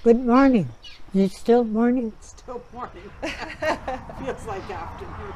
Good morning. Is it still morning? Still morning. Feels like afternoon.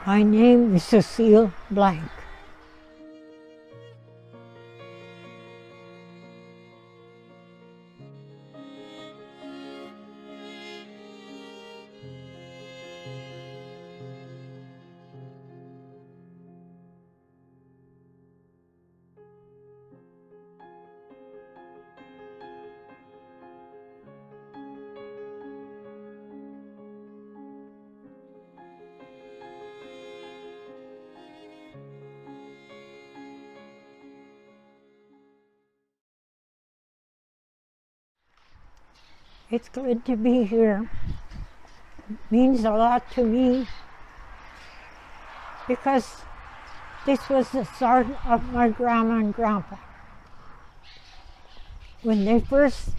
My name is Cecile Blanke. It's good to be here. It means a lot to me because this was the start of my grandma and grandpa. When they first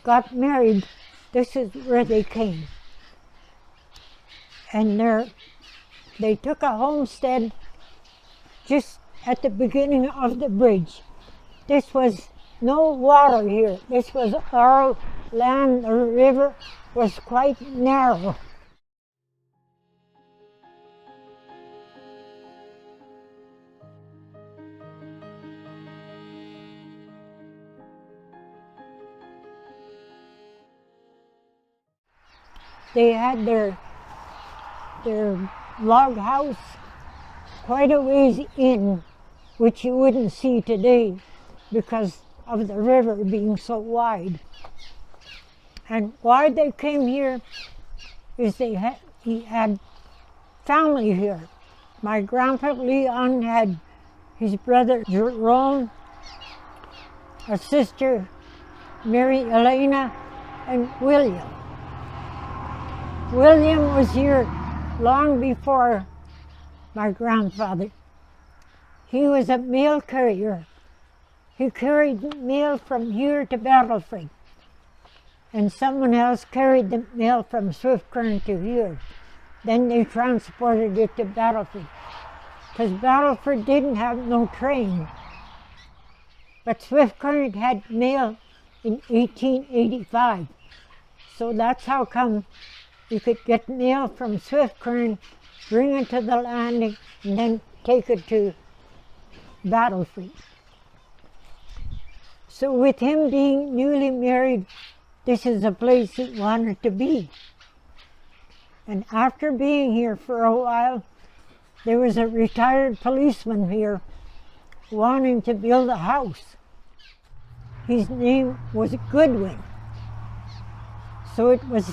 got married, this is where they came. And they took a homestead just at the beginning of the bridge. This was no water here. This was our land. The river was quite narrow. They had their log house quite a ways in, which you wouldn't see today because of the river being so wide. And why they came here is he had family here. My grandpa Leon had his brother Jerome, a sister Mary Elena, and William. William was here long before my grandfather. He was a mail carrier. He carried mail from here to Battleford, and someone else carried the mail from Swift Current to here. Then they transported it to Battleford, because Battleford didn't have no train. But Swift Current had mail in 1885, so that's how come you could get mail from Swift Current, bring it to the landing, and then take it to Battleford. So with him being newly married, this is a place he wanted to be. And after being here for a while, there was a retired policeman here wanting to build a house. His name was Goodwin. So it was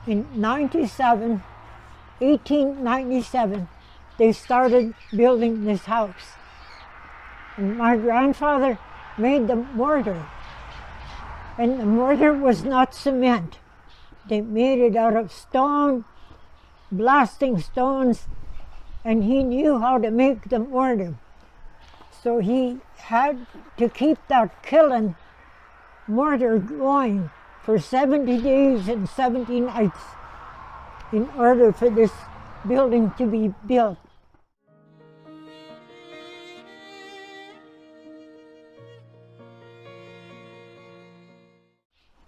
in 1897, they started building this house. And my grandfather made the mortar, and the mortar was not cement. They made it out of stone, blasting stones, and he knew how to make the mortar. So he had to keep that kiln mortar going for 70 days and 70 nights in order for this building to be built.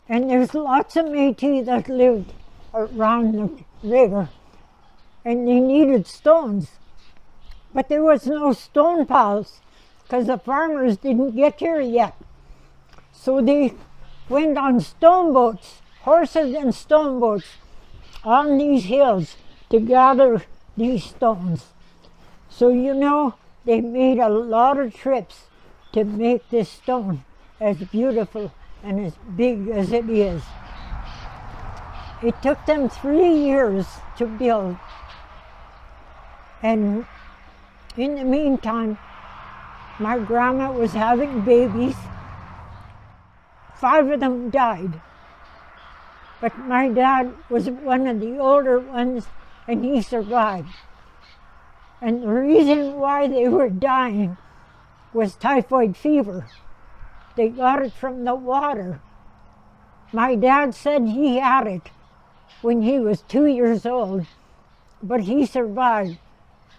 And there's lots of Métis that lived around the river, and they needed stones. But there was no stone piles, because the farmers didn't get here yet. So they went on stone boats, horses and stone boats, on these hills to gather these stones. So you know, they made a lot of trips to make this stone as beautiful and as big as it is. It took them 3 years to build. And in the meantime, my grandma was having babies. 5 of them died. But my dad was one of the older ones, and he survived. And the reason why they were dying was typhoid fever. They got it from the water. My dad said he had it when he was 2 years old, but he survived.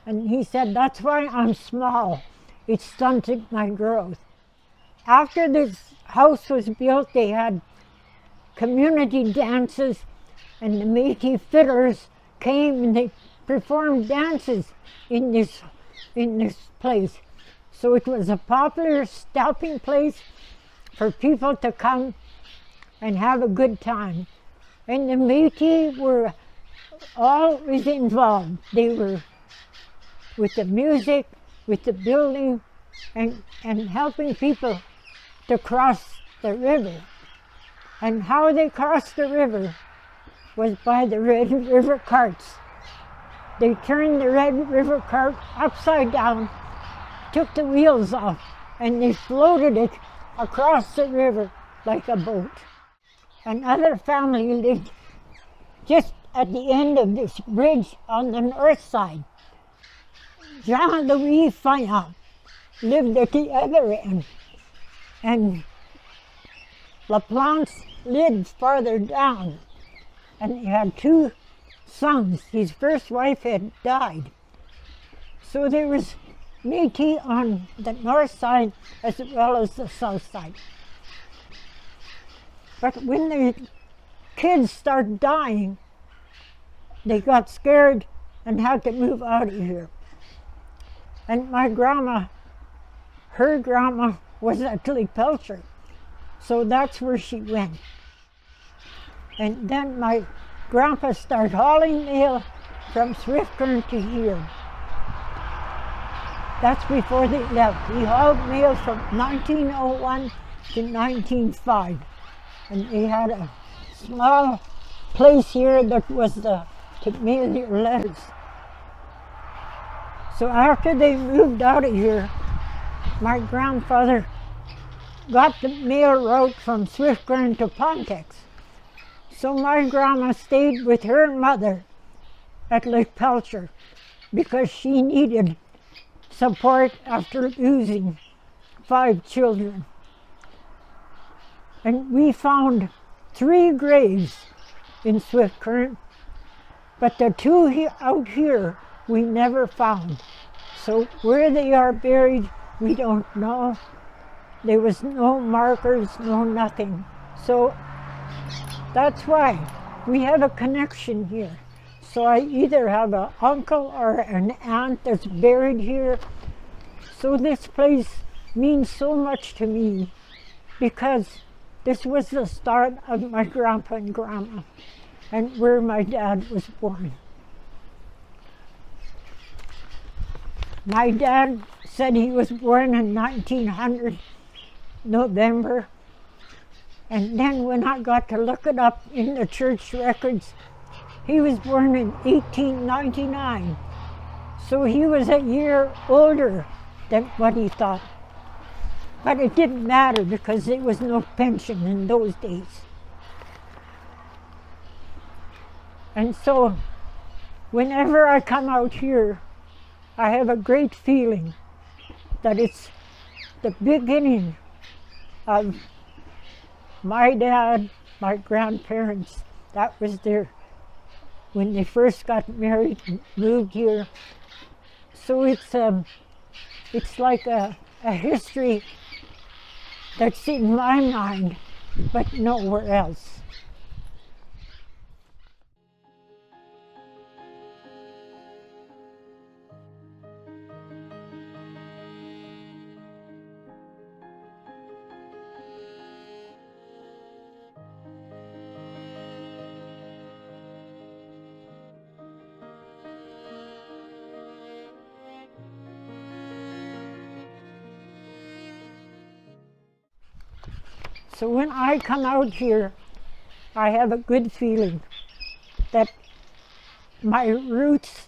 And he said, that's why I'm small. It stunted my growth. After this house was built, they had community dances, and the Métis fiddlers came and they performed dances in this place. So it was a popular stopping place for people to come and have a good time. And the Métis were always involved. They were with the music, with the building, and helping people to cross the river. And how they crossed the river was by the Red River carts. They turned the Red River cart upside down, took the wheels off, and they floated it across the river like a boat. Another family lived just at the end of this bridge on the north side. Jean-Louis Fayant lived at the other end, and LaPlante lived farther down, and he had 2 sons. His first wife had died. So there was Métis on the north side as well as the south side. But when the kids started dying, they got scared and had to move out of here. And my grandma, her grandma was at Pelcher, so that's where she went. And then my grandpa started hauling mail from Swift Current to here. That's before they left. He hauled mail from 1901 to 1905. And they had a small place here that was to mail your letters. So after they moved out of here, my grandfather got the mail route from Swift Current to Pontex. So my grandma stayed with her mother at Lake Pelcher because she needed support after losing 5 children. And we found 3 graves in Swift Current, but the 2 out here we never found. So where they are buried, we don't know. There was no markers, no nothing. So that's why we have a connection here. So I either have an uncle or an aunt that's buried here. So this place means so much to me because this was the start of my grandpa and grandma and where my dad was born. My dad said he was born in 1900, November. And then when I got to look it up in the church records, he was born in 1899. So he was a year older than what he thought. But it didn't matter because there was no pension in those days. And so whenever I come out here, I have a great feeling that it's the beginning of my dad, my grandparents. That was there when they first got married and moved here. So it's like a history that's in my mind, but nowhere else. So when I come out here, I have a good feeling that my roots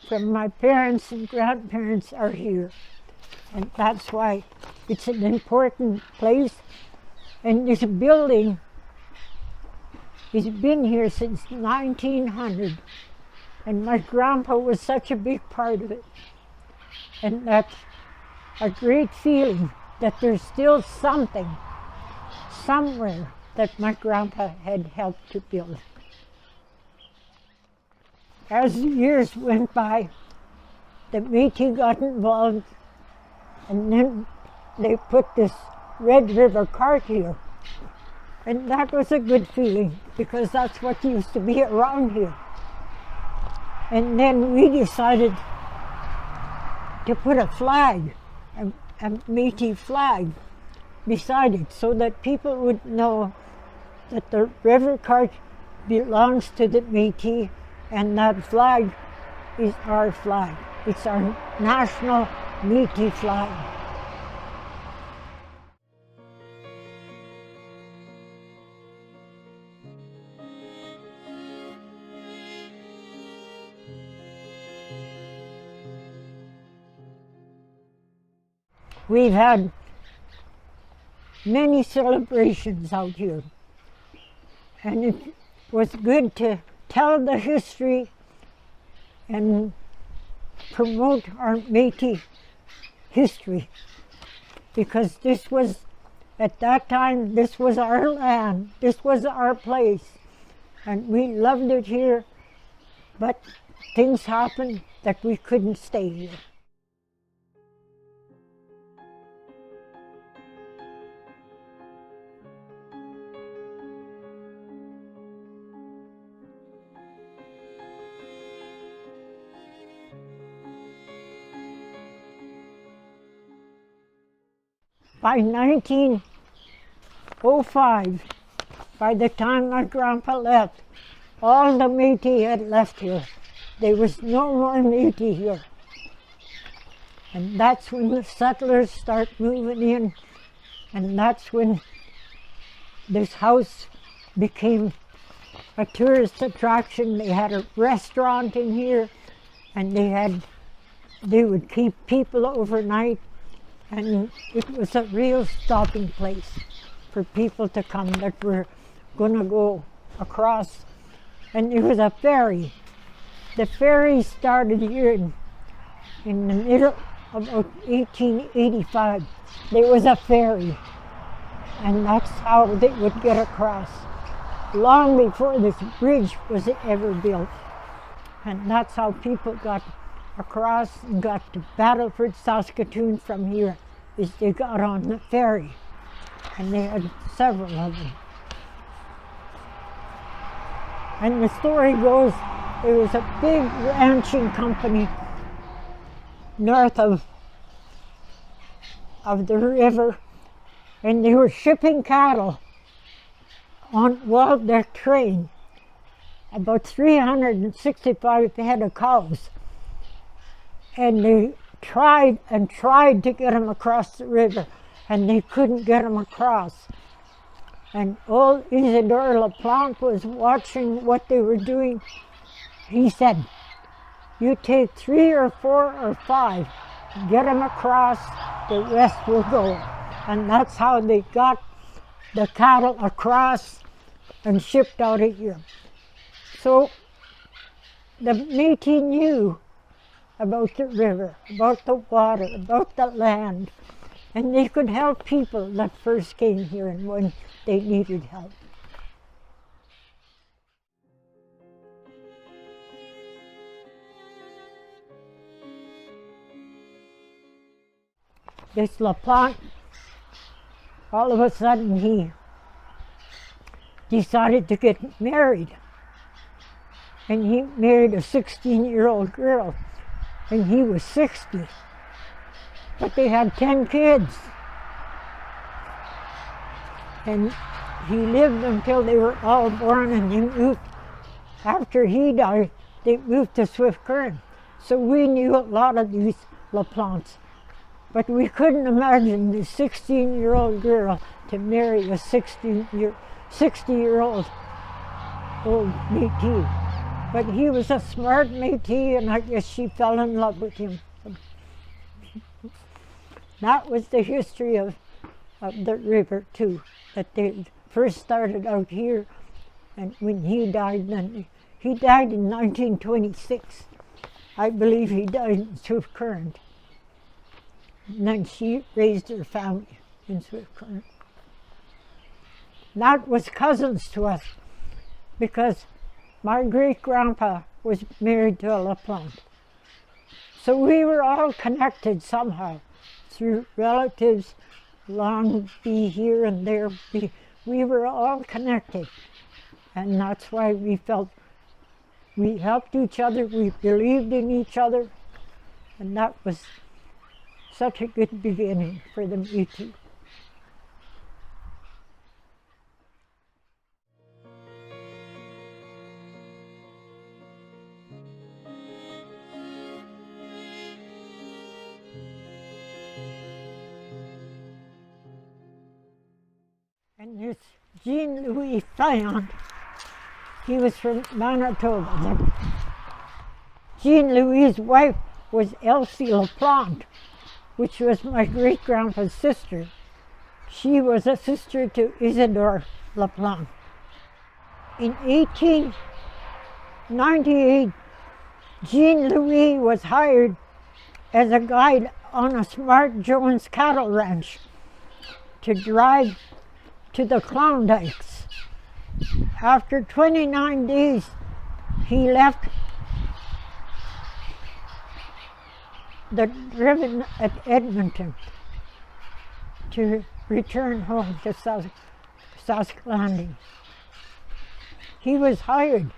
from my parents and grandparents are here. And that's why it's an important place. And this building has been here since 1900. And my grandpa was such a big part of it. And that a great feeling that there's still something somewhere that my grandpa had helped to build. As the years went by, the Métis got involved, and then they put this Red River cart here. And that was a good feeling, because that's what used to be around here. And then we decided to put a flag, a Métis flag, beside it, so that people would know that the river cart belongs to the Métis, and that flag is our flag. It's our national Métis flag. We've had many celebrations out here, and it was good to tell the history and promote our Métis history, because this was, at that time, this was our land, this was our place, and we loved it here, but things happened that we couldn't stay here. By 1905, by the time my grandpa left, all the Métis had left here. There was no more Métis here. And that's when the settlers start moving in, and that's when this house became a tourist attraction. They had a restaurant in here, and they would keep people overnight. And it was a real stopping place for people to come that were going to go across. And there was a ferry. The ferry started here in the middle of 1885. There was a ferry, and that's how they would get across, long before this bridge was ever built. And that's how people got across and got to Battleford, Saskatoon from here, is they got on the ferry, and they had several of them. And the story goes, there was a big ranching company north of the river, and they were shipping cattle on their train, about 365 head of cows. And they tried and tried to get them across the river, and they couldn't get them across. And old Isidore LaPlante was watching what they were doing. He said, "You take 3 or 4 or 5, get them across, the rest will go." And that's how they got the cattle across and shipped out of here. So the Métis knew about the river, about the water, about the land, and they could help people that first came here and when they needed help. This LaPlante, all of a sudden he decided to get married, and he married a 16-year-old girl. And he was 60, but they had 10 kids. And he lived until they were all born, and they moved. After he died, they moved to Swift Current. So we knew a lot of these LaPlantes, but we couldn't imagine the 16-year-old girl to marry a 60-year-old old Métis. But he was a smart Métis, and I guess she fell in love with him. That was the history of the river too, that they first started out here, and when he died, then he died in 1926. I believe he died in Swift Current. And then she raised her family in Swift-Current. That was cousins to us because my great-grandpa was married to a LaPlante. So we were all connected somehow through relatives, long be here and there. We were all connected. And that's why we felt we helped each other, we believed in each other, and that was such a good beginning for the Métis. And this Jean-Louis Fayant, he was from Manitoba. Jean-Louis' wife was Elsie LaPlante, which was my great-grandpa's sister. She was a sister to Isidore LaPlante. In 1898, Jean-Louis was hired as a guide on a Smart Jones cattle ranch to drive to the Klondikes. After 29 days, he left the driven at Edmonton to return home to Saskatchewan Landing. He was hired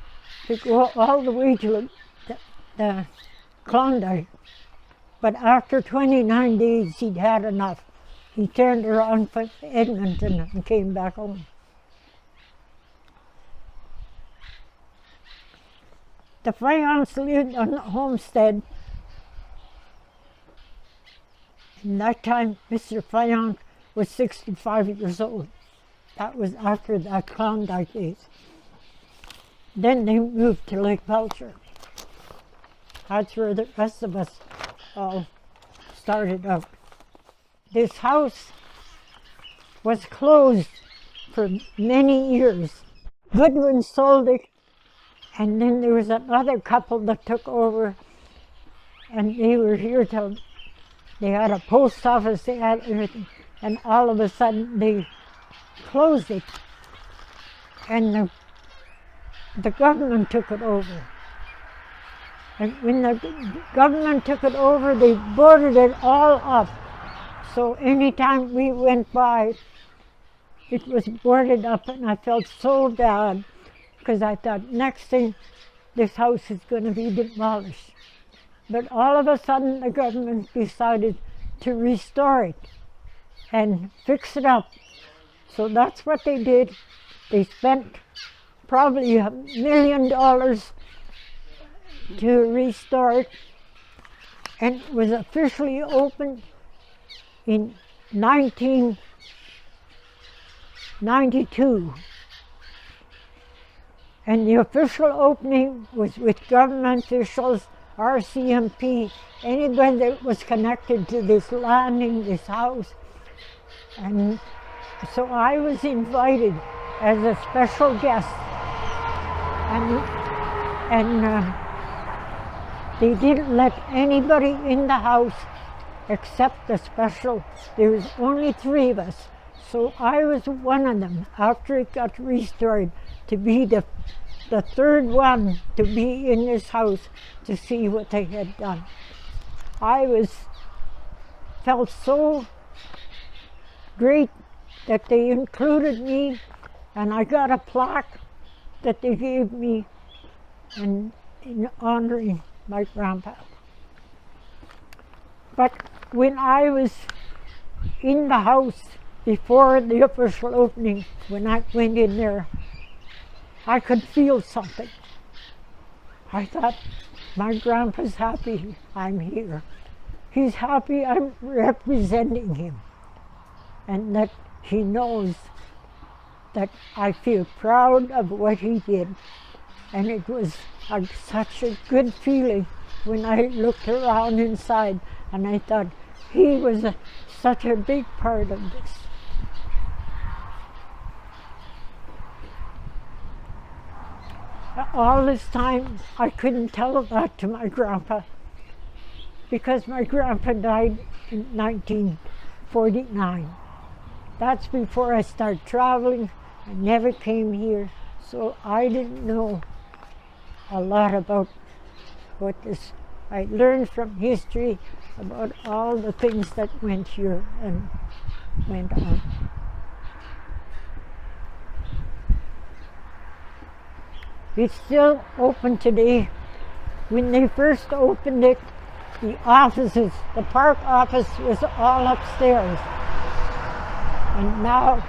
to go all the way to the Klondike, but after 29 days he'd had enough. He turned around from Edmonton and came back home. The Fayants lived on the homestead. In that time, Mr. Fayant was 65 years old. That was after the Klondike days. Then they moved to Lake Belcher. That's where the rest of us all started out. This house was closed for many years. Goodwin sold it, and then there was another couple that took over, and they were here till they had a post office, they had everything, and all of a sudden they closed it, and the government took it over. And when the government took it over, they boarded it all up. So anytime we went by, it was boarded up, and I felt so bad because I thought, next thing, this house is going to be demolished. But all of a sudden, the government decided to restore it and fix it up. So that's what they did. They spent probably $1 million to restore it, and it was officially opened in 1992. And the official opening was with government officials, RCMP, anybody that was connected to this landing, this house. And so I was invited as a special guest. And they didn't let anybody in the house except the special. There was only 3 of us. So I was one of them, after it got restored, to be the 3rd one to be in this house to see what they had done. I felt so great that they included me, and I got a plaque that they gave me in honoring my grandpa. But when I was in the house before the official opening, when I went in there, I could feel something. I thought, my grandpa's happy I'm here. He's happy I'm representing him, and that he knows that I feel proud of what he did. And it was such a good feeling when I looked around inside, and I thought, he was such a big part of this. All this time, I couldn't tell that to my grandpa, because my grandpa died in 1949. That's before I started traveling. I never came here, so I didn't know a lot about what this. I learned from history about all the things that went here and went on. It's still open today. When they first opened it, the offices, the park office was all upstairs. And now,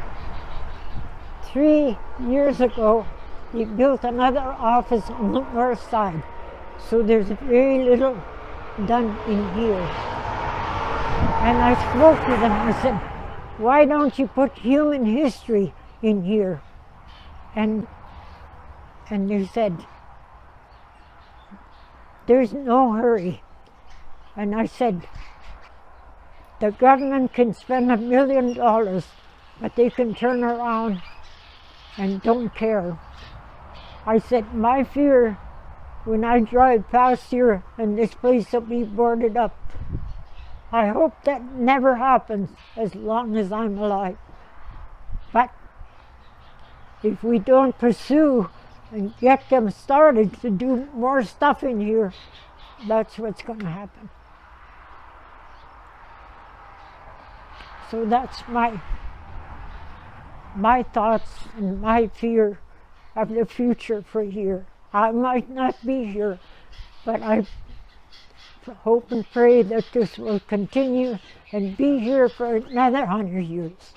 3 years ago, they built another office on the north side. So there's very little done in here. And I spoke to them, I said, why don't you put human history in here? And they said, there's no hurry. And I said, the government can spend $1 million, but they can turn around and don't care. I said, my fear when I drive past here and this place will be boarded up. I hope that never happens as long as I'm alive. But if we don't pursue and get them started to do more stuff in here, that's what's going to happen. So that's my thoughts and my fear of the future for here. I might not be here, but I hope and pray that this will continue and be here for another 100 years.